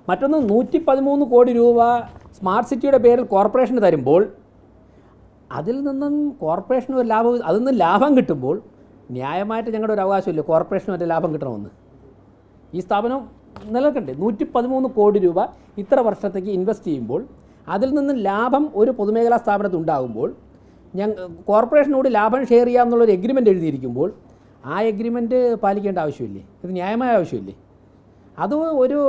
മറ്റൊന്ന് 113 കോടി രൂപ സ്മാർട്ട് സിറ്റിയുടെ പേരിൽ കോർപ്പറേഷന് തരുമ്പോൾ അതിൽ നിന്നും കോർപ്പറേഷന് ഒരു ലാഭം, അതിൽ നിന്ന് ലാഭം കിട്ടുമ്പോൾ ന്യായമായിട്ട് ഞങ്ങളുടെ ഒരു അവകാശമില്ല കോർപ്പറേഷന് മറ്റേ ലാഭം കിട്ടണമെന്ന്. ഈ സ്ഥാപനം നിലനിൽക്കണ്ടേ? 113 കോടി രൂപ ഇത്ര വർഷത്തേക്ക് ഇൻവെസ്റ്റ് ചെയ്യുമ്പോൾ അതിൽ നിന്ന് ലാഭം ഒരു പൊതുമേഖലാ സ്ഥാപനത്തിൽ ഉണ്ടാകുമ്പോൾ കോർപ്പറേഷനോട് ലാഭം ഷെയർ ചെയ്യാമെന്നുള്ളൊരു എഗ്രിമെൻ്റ് എഴുതിയിരിക്കുമ്പോൾ ആ എഗ്രിമെൻറ്റ് പാലിക്കേണ്ട ആവശ്യമില്ലേ? ഇത് ന്യായമായ ആവശ്യമില്ലേ? അത് ഒരു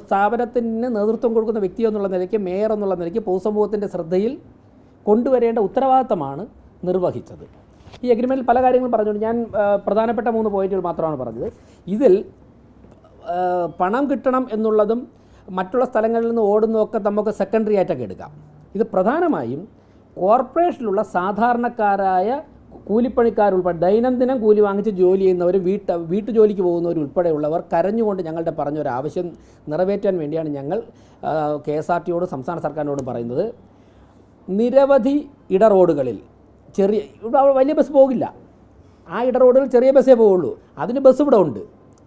സ്ഥാപനത്തിന് നേതൃത്വം കൊടുക്കുന്ന വ്യക്തി എന്നുള്ള നിലയ്ക്ക്, മേയർ എന്നുള്ള നിലയ്ക്ക് പൊതുസമൂഹത്തിൻ്റെ ശ്രദ്ധയിൽ കൊണ്ടുവരേണ്ട ഉത്തരവാദിത്തമാണ് നിർവഹിച്ചത്. ഈ എഗ്രിമെൻറ്റിൽ പല കാര്യങ്ങളും പറഞ്ഞുകൊണ്ട് ഞാൻ പ്രധാനപ്പെട്ട 3 പോയിന്റുകൾ മാത്രമാണ് പറഞ്ഞത്. ഇതിൽ പണം കിട്ടണം എന്നുള്ളതും മറ്റുള്ള സ്ഥലങ്ങളിൽ നിന്ന് ഓടുന്നതൊക്കെ നമുക്ക് സെക്കൻഡറി ആയിട്ടൊക്കെ എടുക്കാം. ഇത് പ്രധാനമായും കോർപ്പറേഷനിലുള്ള സാധാരണക്കാരായ കൂലിപ്പണിക്കാരുൾപ്പെടെ ദൈനംദിനം കൂലി വാങ്ങിച്ച് ജോലി ചെയ്യുന്നവർ, വീട്ടുജോലിക്ക് പോകുന്നവരുൾപ്പെടെയുള്ളവർ കരഞ്ഞുകൊണ്ട് ഞങ്ങളുടെ പറഞ്ഞൊരു ആവശ്യം നിറവേറ്റാൻ വേണ്ടിയാണ് ഞങ്ങൾ KSRTയോട് സംസ്ഥാന സർക്കാരിനോട് പറയുന്നത്. നിരവധി ഇടറോഡുകളിൽ ഇവിടെ വലിയ ബസ് പോകില്ല, ആ ഇടറോഡുകളിൽ ചെറിയ ബസ്സേ പോവുള്ളൂ. അതിന് ബസ് ഇവിടെ ഉണ്ട്.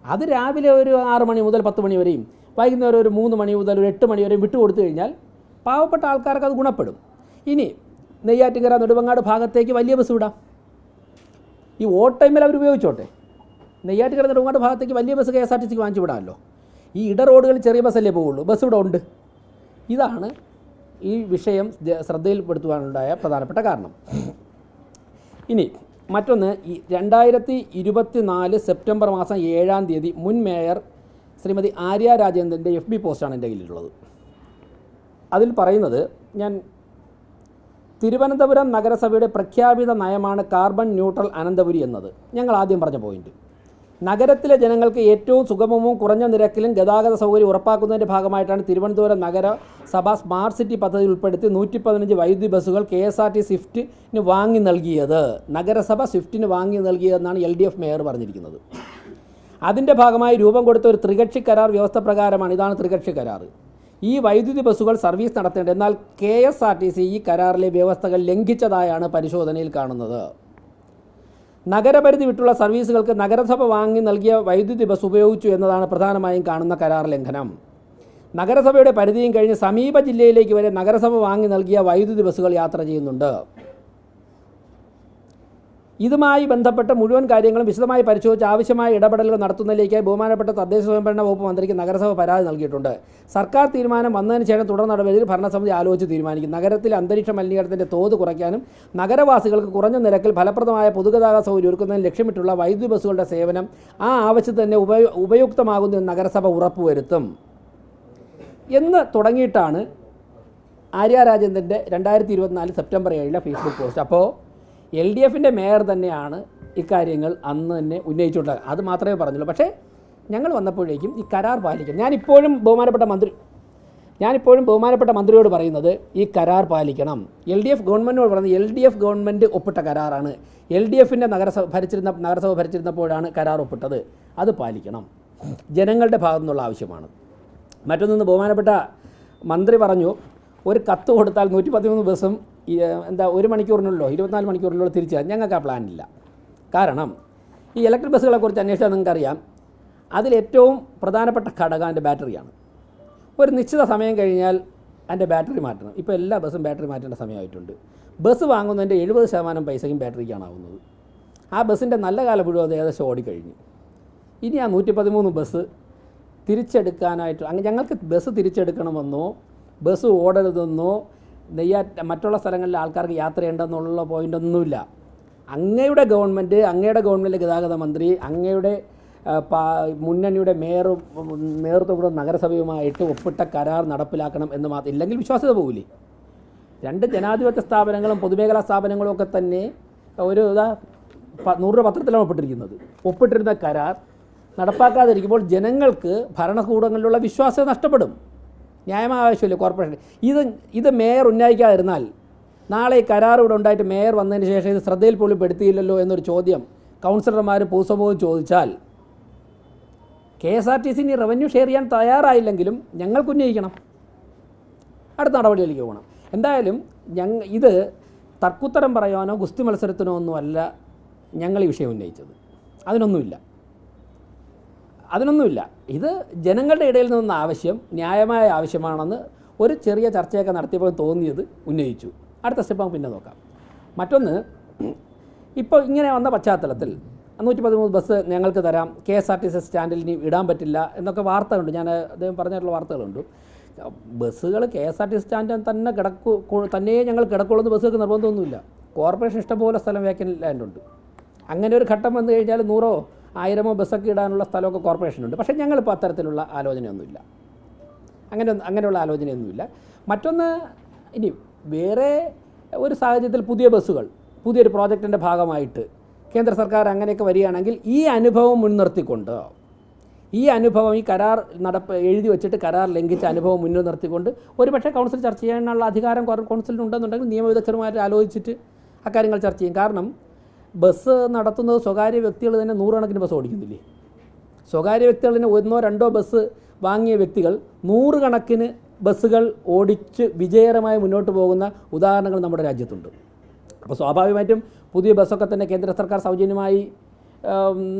അത് രാവിലെ ഒരു 6 മണി മുതൽ 10 മണി വരെയും വൈകുന്നേരം ഒരു 3 മണി മുതൽ ഒരു 8 മണി വരെയും വിട്ടുകൊടുത്തു കഴിഞ്ഞാൽ പാവപ്പെട്ട ആൾക്കാർക്ക് അത് ഗുണപ്പെടും. ഇനി നെയ്യാറ്റിൻകര, നെടുമങ്ങാട് ഭാഗത്തേക്ക് വലിയ ബസ് വിടാം. ഈ ഓട്ട് ടൈമിൽ അവർ ഉപയോഗിച്ചോട്ടെ. നെയ്യാറ്റിൻകര, നെടുമങ്ങാട് ഭാഗത്തേക്ക് വലിയ ബസ് KSRTCക്ക് വാങ്ങിച്ചു വിടാമല്ലോ. ഈ ഇടറോഡുകളിൽ ചെറിയ ബസ്സല്ലേ പോവുള്ളൂ, ബസ് ഇവിടെ ഉണ്ട്. ഇതാണ് ഈ വിഷയം ശ്രദ്ധയിൽപ്പെടുത്തുവാനുണ്ടായ പ്രധാനപ്പെട്ട കാരണം. ഇനി മറ്റൊന്ന്, ഈ 2024 സെപ്റ്റംബർ മാസം 7-ാം തീയതി മുൻ മേയർ ശ്രീമതി ആര്യ രാജേന്ദ്രൻ്റെ FB പോസ്റ്റാണ് എൻ്റെ കയ്യിലുള്ളത്. അതിൽ പറയുന്നത്, ഞാൻ തിരുവനന്തപുരം നഗരസഭയുടെ പ്രഖ്യാപിത നയമാണ് കാർബൺ ന്യൂട്രൽ അനന്തപുരി എന്നത്. ഞങ്ങൾ ആദ്യം പറഞ്ഞ പോയിന്റ്, നഗരത്തിലെ ജനങ്ങൾക്ക് ഏറ്റവും സുഗമവും കുറഞ്ഞ നിരക്കിലും ഗതാഗത സൗകര്യം ഉറപ്പാക്കുന്നതിൻ്റെ ഭാഗമായിട്ടാണ് തിരുവനന്തപുരം നഗരസഭ സ്മാർട്ട് സിറ്റി പദ്ധതി ഉൾപ്പെടുത്തി 115 വൈദ്യുതി ബസ്സുകൾ KSRT സ്വിഫ്റ്റിന് വാങ്ങി നൽകിയത്. നഗരസഭ സ്വിഫ്റ്റിന് വാങ്ങി നൽകിയതെന്നാണ് LDF മേയർ പറഞ്ഞിരിക്കുന്നത്. അതിൻ്റെ ഭാഗമായി രൂപം കൊടുത്ത ഒരു ത്രികക്ഷി കരാർ വ്യവസ്ഥ പ്രകാരമാണ്, ഇതാണ് ത്രികക്ഷി കരാർ, ഈ വൈദ്യുതി ബസ്സുകൾ സർവീസ് നടത്തേണ്ടത്. എന്നാൽ KSRTC ഈ കരാറിലെ വ്യവസ്ഥകൾ ലംഘിച്ചതായാണ് പരിശോധനയിൽ കാണുന്നത്. നഗരപരിധി വിട്ടുള്ള സർവീസുകൾക്ക് നഗരസഭ വാങ്ങി നൽകിയ വൈദ്യുതി ബസ് ഉപയോഗിച്ചു എന്നതാണ് പ്രധാനമായും കാണുന്ന കരാർ ലംഘനം. നഗരസഭയുടെ പരിധിയും കഴിഞ്ഞ് സമീപ ജില്ലയിലേക്ക് വരെ നഗരസഭ വാങ്ങി നൽകിയ വൈദ്യുതി ബസ്സുകൾ യാത്ര ചെയ്യുന്നുണ്ട്. ഇതുമായി ബന്ധപ്പെട്ട മുഴുവൻ കാര്യങ്ങളും വിശദമായി പരിശോധിച്ച് ആവശ്യമായ ഇടപെടലുകൾ നടത്തുന്നതിലേക്കായി ബഹുമാനപ്പെട്ട തദ്ദേശ സ്വയംഭരണ വകുപ്പ് മന്ത്രിക്ക് നഗരസഭ പരാതി നൽകിയിട്ടുണ്ട്. സർക്കാർ തീരുമാനം വന്നതിന് ശേഷം തുടർ നടപടിയിൽ ഭരണസമിതി ആലോചിച്ച് തീരുമാനിക്കും. നഗരത്തിലെ അന്തരീക്ഷ മലിനീകരണത്തിൻ്റെ തോത് കുറയ്ക്കാനും നഗരവാസികൾക്ക് കുറഞ്ഞ നിരക്കിൽ ഫലപ്രദമായ പൊതുഗതാഗത സൗകര്യം ഒരുക്കുന്നതിന് ലക്ഷ്യമിട്ടുള്ള വൈദ്യുതി ബസ്സുകളുടെ സേവനം ആ ആവശ്യത്തിന് തന്നെ ഉപയുക്തമാകുന്ന നഗരസഭ ഉറപ്പുവരുത്തും എന്ന് തുടങ്ങിയിട്ടാണ് ആര്യ രാജേന്ദ്രൻ്റെ 2024 സെപ്റ്റംബർ 7 ഫേസ്ബുക്ക് പോസ്റ്റ്. അപ്പോൾ LDFൻ്റെ മേയർ തന്നെയാണ് ഇക്കാര്യങ്ങൾ അന്ന് തന്നെ ഉന്നയിച്ചുകൊണ്ടത്. അത് മാത്രമേ പറഞ്ഞുള്ളൂ. പക്ഷേ ഞങ്ങൾ വന്നപ്പോഴേക്കും ഈ കരാർ പാലിക്കണം. ഞാനിപ്പോഴും ബഹുമാനപ്പെട്ട മന്ത്രിയോട് പറയുന്നത് ഈ കരാർ പാലിക്കണം. LDF ഗവൺമെൻറ്റിനോട് പറയുന്നത് LDF ഗവൺമെൻറ് ഒപ്പിട്ട കരാറാണ്. LDFൻ്റെ നഗരസഭ ഭരിച്ചിരുന്നപ്പോഴാണ് കരാർ ഒപ്പിട്ടത്. അത് പാലിക്കണം. ജനങ്ങളുടെ ഭാഗത്തു നിന്നുള്ള ആവശ്യമാണ്. മറ്റൊന്ന്, ബഹുമാനപ്പെട്ട മന്ത്രി പറഞ്ഞു, ഒരു കത്ത് കൊടുത്താൽ 113 ബസ്സും 1 മണിക്കൂറിനുള്ളോ 24 മണിക്കൂറിനുള്ളോ തിരിച്ചു തരാം. ഞങ്ങൾക്ക് ആ പ്ലാനില്ല. കാരണം ഈ ഇലക്ട്രിക് ബസ്സുകളെക്കുറിച്ച് അന്വേഷിച്ചാൽ നിങ്ങൾക്കറിയാം, അതിലേറ്റവും പ്രധാനപ്പെട്ട ഘടകം അതിൻ്റെ ബാറ്ററിയാണ്. ഒരു നിശ്ചിത സമയം കഴിഞ്ഞാൽ അതിൻ്റെ ബാറ്ററി മാറ്റണം. ഇപ്പോൾ എല്ലാ ബസ്സും ബാറ്ററി മാറ്റേണ്ട സമയമായിട്ടുണ്ട്. ബസ് വാങ്ങുന്നതിൻ്റെ 70% പൈസയും ബാറ്ററിക്കാണ് ആവുന്നത്. ആ ബസ്സിൻ്റെ നല്ല കാലം മുഴുവൻ അത് ഏകദേശം ഓടിക്കഴിഞ്ഞു. ഇനി ആ 113 ബസ് തിരിച്ചെടുക്കാനായിട്ട് ഞങ്ങൾക്ക് ബസ് തിരിച്ചെടുക്കണമെന്നോ ബസ് ഓടരുതെന്നോ മറ്റുള്ള സ്ഥലങ്ങളിലെ ആൾക്കാർക്ക് യാത്ര ചെയ്യേണ്ടെന്നുള്ള പോയിൻ്റൊന്നുമില്ല. അങ്ങയുടെ ഗവൺമെൻറ് ഗതാഗത മന്ത്രി, അങ്ങയുടെ മുന്നണിയുടെ നേതൃത്വം കൂടെ നഗരസഭയുമായിട്ട് ഒപ്പിട്ട കരാർ നടപ്പിലാക്കണം എന്ന് മാത്രം. ഇല്ലെങ്കിൽ വിശ്വാസ്യത പോകില്ലേ? 2 ജനാധിപത്യ സ്ഥാപനങ്ങളും പൊതുമേഖലാ സ്ഥാപനങ്ങളും ഒക്കെ തന്നെ ഒരു 100 പത്രത്തിലാണ് ഒപ്പിട്ടിരുന്ന കരാർ നടപ്പാക്കാതിരിക്കുമ്പോൾ ജനങ്ങൾക്ക് ഭരണകൂടങ്ങളിലുള്ള വിശ്വാസ്യത നഷ്ടപ്പെടും. ന്യായമായ ആവശ്യമില്ല കോർപ്പറേഷൻ. ഇത് മേയർ ഉന്നയിക്കാതിരുന്നാൽ നാളെ ഈ കരാർ ഇവിടെ ഉണ്ടായിട്ട് മേയർ വന്നതിന് ശേഷം ഇത് ശ്രദ്ധയിൽ പോലും പെടുത്തിയില്ലല്ലോ എന്നൊരു ചോദ്യം കൗൺസിലർമാരും പൊതുസമൂഹവും ചോദിച്ചാൽ KSRTCന് റവന്യൂ ഷെയർ ചെയ്യാൻ തയ്യാറായില്ലെങ്കിലും ഞങ്ങൾക്ക് ഉന്നയിക്കണം, അടുത്ത നടപടിയിലേക്ക് പോകണം. എന്തായാലും ഇത് തർക്കുത്തരം പറയാനോ ഗുസ്തി മത്സരത്തിനോ ഒന്നുമല്ല ഞങ്ങൾ ഈ വിഷയം ഉന്നയിച്ചത്. അതിനൊന്നുമില്ല. അതിനൊന്നുമില്ല. ഇത് ജനങ്ങളുടെ ഇടയിൽ നിന്ന ആവശ്യം ന്യായമായ ആവശ്യമാണെന്ന് ഒരു ചെറിയ ചർച്ചയൊക്കെ നടത്തിയപ്പോൾ തോന്നിയത് ഉന്നയിച്ചു. അടുത്ത സ്റ്റെപ്പ് പിന്നെ നോക്കാം. മറ്റൊന്ന്, ഇപ്പോൾ ഇങ്ങനെ വന്ന പശ്ചാത്തലത്തിൽ 113 ബസ് ഞങ്ങൾക്ക് തരാം, KSRTC സ്റ്റാൻഡിൽ ഇനി ഇടാൻ പറ്റില്ല എന്നൊക്കെ വാർത്തകളുണ്ട്. ഞാൻ അദ്ദേഹം പറഞ്ഞിട്ടുള്ള വാർത്തകളുണ്ട്. ബസ്സുകൾ KSRTC സ്റ്റാൻഡിൽ തന്നെ തന്നെ ഞങ്ങൾ കിടക്കുള്ളൂ എന്ന് ബസ്സുകൾക്ക് നിർബന്ധമൊന്നുമില്ല. കോർപ്പറേഷൻ ഇഷ്ടംപോലെ സ്ഥലം വേക്കൻറ്റ് ലാൻഡുണ്ട്. അങ്ങനെ ഒരു ഘട്ടം വന്നു കഴിഞ്ഞാൽ 100 1000 ബസ്സൊക്കെ ഇടാനുള്ള സ്ഥലമൊക്കെ കോർപ്പറേഷനുണ്ട്. പക്ഷേ ഞങ്ങളിപ്പോൾ അത്തരത്തിലുള്ള ആലോചനയൊന്നുമില്ല. അങ്ങനെയുള്ള ആലോചനയൊന്നുമില്ല. മറ്റൊന്ന്, ഇനി വേറെ ഒരു സാഹചര്യത്തിൽ പുതിയൊരു പ്രോജക്റ്റിൻ്റെ ഭാഗമായിട്ട് കേന്ദ്ര സർക്കാർ അങ്ങനെയൊക്കെ വരികയാണെങ്കിൽ ഈ അനുഭവം മുൻനിർത്തിക്കൊണ്ട്, ഈ കരാർ എഴുതി വെച്ചിട്ട് കരാർ ലംഘിച്ച അനുഭവം മുന്നിൽ നിർത്തിക്കൊണ്ട് ഒരുപക്ഷെ കൗൺസിൽ ചർച്ച ചെയ്യാനുള്ള അധികാരം കൗൺസിലിനുണ്ടെന്നുണ്ടെങ്കിൽ നിയമവിദഗ്ധരുമായിട്ട് ആലോചിച്ചിട്ട് അക്കാര്യങ്ങൾ ചർച്ച ചെയ്യും. കാരണം ബസ് നടത്തുന്നത് സ്വകാര്യ വ്യക്തികൾ തന്നെ 100 കണക്കിന് ബസ് ഓടിക്കുന്നില്ലേ? സ്വകാര്യ വ്യക്തികളിന് 1 2 ബസ് വാങ്ങിയ വ്യക്തികൾ 100 കണക്കിന് ബസ്സുകൾ ഓടിച്ച് വിജയകരമായി മുന്നോട്ട് പോകുന്ന ഉദാഹരണങ്ങൾ നമ്മുടെ രാജ്യത്തുണ്ട്. അപ്പോൾ സ്വാഭാവികമായിട്ടും പുതിയ ബസ്സൊക്കെ തന്നെ കേന്ദ്ര സർക്കാർ സൗജന്യമായി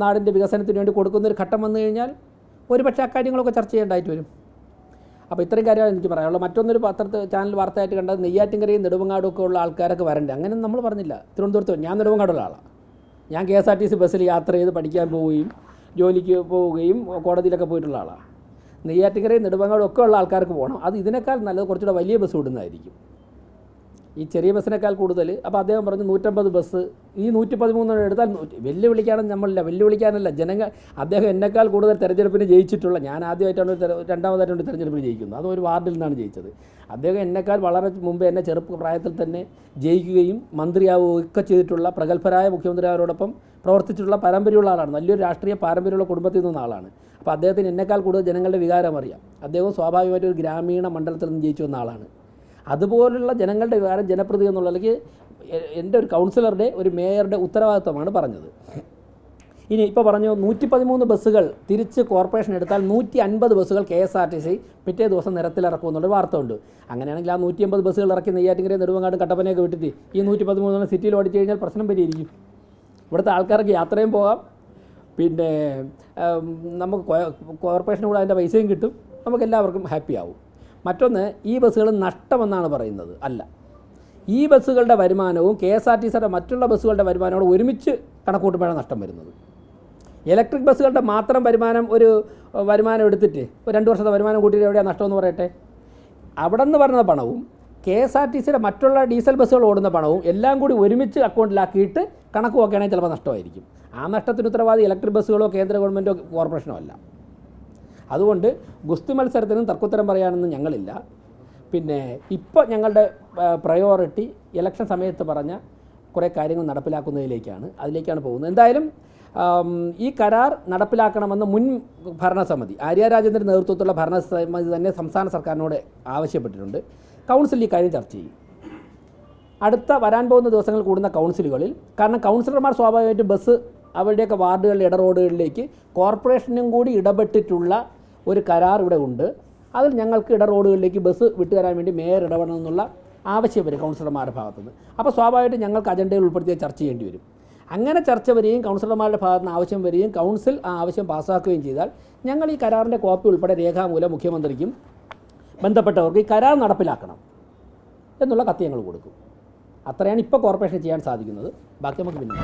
നാടിൻ്റെ വികസനത്തിന് വേണ്ടി കൊടുക്കുന്നൊരു ഘട്ടം വന്നു കഴിഞ്ഞാൽ ഒരുപക്ഷെ അക്കാര്യങ്ങളൊക്കെ ചർച്ച ചെയ്യേണ്ടതായിട്ട് വരും. അപ്പോൾ ഇത്രയും കാര്യമാണ് എനിക്ക് പറയാനുള്ളത്. മറ്റൊന്നൊരു ചാനൽ വാർത്തയായിട്ട് കണ്ടത് നെയ്യാറ്റിൻകരയും നെടുമങ്ങാടും ഒക്കെ ഉള്ള ആൾക്കാരൊക്കെ വരണ്ടേ. അങ്ങനെ നമ്മൾ പറഞ്ഞില്ല. തിരുവനന്തപുരത്ത് ഞാൻ നെടുമങ്ങാടുള്ള ആളാണ്. ഞാൻ KSRTC ബസ്സിൽ യാത്ര ചെയ്ത് പഠിക്കാൻ പോവുകയും ജോലിക്ക് പോവുകയും കോടതിയിലൊക്കെ പോയിട്ടുള്ള ആളാണ്. നെയ്യാറ്റിൻകരയും നെടുമങ്ങാടും ഒക്കെ ഉള്ള ആൾക്കാർക്ക് പോകണം. അത് ഇതിനേക്കാൾ നല്ലത് കുറച്ചുകൂടെ വലിയ ബസ് വിടുന്നതായിരിക്കും, ഈ ചെറിയ ബസ്സിനേക്കാൾ കൂടുതൽ. അപ്പോൾ അദ്ദേഹം പറഞ്ഞു 150 ബസ്, ഈ 113 എടുത്താൽ വെല്ലുവിളിക്കാനല്ല ജനങ്ങൾ. അദ്ദേഹം എന്നെക്കാൾ കൂടുതൽ തെരഞ്ഞെടുപ്പിന് ജയിച്ചിട്ടുള്ള, ഞാൻ രണ്ടാമതായിട്ടാണ് തെരഞ്ഞെടുപ്പിന് ജയിക്കുന്നത്, അതും ഒരു വാർഡിൽ നിന്നാണ് ജയിച്ചത്. അദ്ദേഹം എന്നെക്കാൾ വളരെ മുമ്പ് എന്നെ ചെറുപ്രായത്തിൽ തന്നെ ജയിക്കുകയും മന്ത്രിയാവുകയൊക്കെ ചെയ്തിട്ടുള്ള പ്രഗത്ഭരായ മുഖ്യമന്ത്രിമാരോടൊപ്പം പ്രവർത്തിച്ചിട്ടുള്ള പാരമ്പര്യമുള്ള ആളാണ്. നല്ലൊരു രാഷ്ട്രീയ പാരമ്പര്യമുള്ള കുടുംബത്തിൽ നിന്ന ആളാണ്. അപ്പോൾ അദ്ദേഹത്തിന് എന്നെക്കാൾ കൂടുതൽ ജനങ്ങളുടെ വികാരം അറിയാം. അദ്ദേഹം സ്വാഭാവികമായിട്ട് ഒരു ഗ്രാമീണ മണ്ഡലത്തിൽ നിന്ന് ജയിച്ചു വന്ന ആളാണ്. അതുപോലുള്ള ജനങ്ങളുടെ വികാരം ജനപ്രതി എന്നുള്ള നിലയ്ക്ക് എൻ്റെ ഒരു കൗൺസിലറുടെ, ഒരു മേയറുടെ ഉത്തരവാദിത്വമാണ് പറഞ്ഞത്. ഇനി ഇപ്പോൾ പറഞ്ഞു 113 ബസ്സുകൾ തിരിച്ച് കോർപ്പറേഷൻ എടുത്താൽ 150 ബസ്സുകൾ KSRTC പിറ്റേ ദിവസം നിരത്തിലിറക്കുമെന്നുള്ള വാർത്ത ഉണ്ട്. അങ്ങനെയാണെങ്കിൽ ആ 150 ബസ്സുകൾ ഇറക്കി നെയ്യാറ്റിൻകരയും നെടുമങ്ങാടും കട്ടപ്പനയൊക്കെ വിട്ടിട്ട് ഈ 113 സിറ്റിയിൽ ഓടിച്ചു കഴിഞ്ഞാൽ പ്രശ്നം പരിഹരിക്കും. ഇവിടുത്തെ ആൾക്കാർക്ക് യാത്രയും പോകാം, പിന്നെ നമുക്ക് കോർപ്പറേഷന് കൂടെ അതിൻ്റെ പൈസയും കിട്ടും, നമുക്ക് എല്ലാവർക്കും ഹാപ്പി ആവും. മറ്റൊന്ന്, ഈ ബസ്സുകൾ നഷ്ടമെന്നാണ് പറയുന്നത്. അല്ല, ഈ ബസ്സുകളുടെ വരുമാനവും KSRTCയുടെ മറ്റുള്ള ബസ്സുകളുടെ വരുമാനവും ഒരുമിച്ച് കണക്കൂട്ടുമ്പോഴാണ് നഷ്ടം വരുന്നത്. ഇലക്ട്രിക് ബസ്സുകളുടെ മാത്രം വരുമാനം എടുത്തിട്ട് ഒരു 2 വർഷത്തെ വരുമാനം കൂട്ടിയിട്ട് എവിടെയാണ് നഷ്ടമെന്ന് പറയട്ടെ? അവിടെ നിന്ന് പറഞ്ഞ പണവും KSRTCയുടെ മറ്റുള്ള ഡീസൽ ബസ്സുകൾ ഓടുന്ന പണവും എല്ലാം കൂടി ഒരുമിച്ച് അക്കൗണ്ടിലാക്കിയിട്ട് കണക്ക് നോക്കുകയാണെങ്കിൽ ചിലപ്പോൾ നഷ്ടമായിരിക്കും. ആ നഷ്ടത്തിന് ഉത്തരവാദി ഇലക്ട്രിക് ബസ്സുകളോ കേന്ദ്ര ഗവൺമെൻറ്റോ കോർപ്പറേഷനോ അല്ല. അതുകൊണ്ട് ഗുസ്തി മത്സരത്തിനും തർക്കുത്തരം പറയാനൊന്നും ഞങ്ങളില്ല. പിന്നെ ഇപ്പോൾ ഞങ്ങളുടെ പ്രയോറിറ്റി ഇലക്ഷൻ സമയത്ത് പറഞ്ഞ കുറേ കാര്യങ്ങൾ നടപ്പിലാക്കുന്നതിലേക്കാണ്, അതിലേക്കാണ് പോകുന്നത്. എന്തായാലും ഈ കരാർ നടപ്പിലാക്കണമെന്ന് മുൻ ഭരണസമിതി, ആര്യ രാജേന്ദ്രൻ്റെ നേതൃത്വത്തിലുള്ള ഭരണസമിതി തന്നെ സംസ്ഥാന സർക്കാരിനോട് ആവശ്യപ്പെട്ടിട്ടുണ്ട്. കൗൺസിൽ ഈ കാര്യം ചർച്ച ചെയ്യും. അടുത്ത വരാൻ പോകുന്ന ദിവസങ്ങൾ കൂടുന്ന കൗൺസിലുകളിൽ, കാരണം കൗൺസിലർമാർ സ്വാഭാവികമായിട്ടും ബസ് അവരുടെയൊക്കെ വാർഡുകളിലെ ഇടറോഡുകളിലേക്ക് കോർപ്പറേഷനും കൂടി ഇടപെട്ടിട്ടുള്ള ഒരു കരാർ ഇവിടെ ഉണ്ട്. അതിൽ ഞങ്ങൾക്ക് ഇടറോഡുകളിലേക്ക് ബസ് വിട്ടുതരാൻ വേണ്ടി മേയർ ഇടപെടണമെന്നുള്ള ആവശ്യം വരും കൗൺസിലർമാരുടെ ഭാഗത്തുനിന്ന്. അപ്പോൾ സ്വാഭാവികമായിട്ടും ഞങ്ങൾക്ക് അജണ്ടയിൽ ഉൾപ്പെടുത്തി ചർച്ച ചെയ്യേണ്ടി വരും. അങ്ങനെ ചർച്ച വരികയും കൗൺസിലർമാരുടെ ഭാഗത്ത് നിന്ന് ആവശ്യം വരികയും കൗൺസിൽ ആ ആവശ്യം പാസ്സാക്കുകയും ചെയ്താൽ ഞങ്ങൾ ഈ കരാറിൻ്റെ കോപ്പി ഉൾപ്പെടെ രേഖാമൂലം മുഖ്യമന്ത്രിക്കും ബന്ധപ്പെട്ടവർക്ക് ഈ കരാർ നടപ്പിലാക്കണം എന്നുള്ള കത്ത് ഞങ്ങൾ കൊടുക്കും. അത്രയാണ് ഇപ്പോൾ കോർപ്പറേഷൻ ചെയ്യാൻ സാധിക്കുന്നത്. ബാക്കി നമുക്ക് പിന്നെ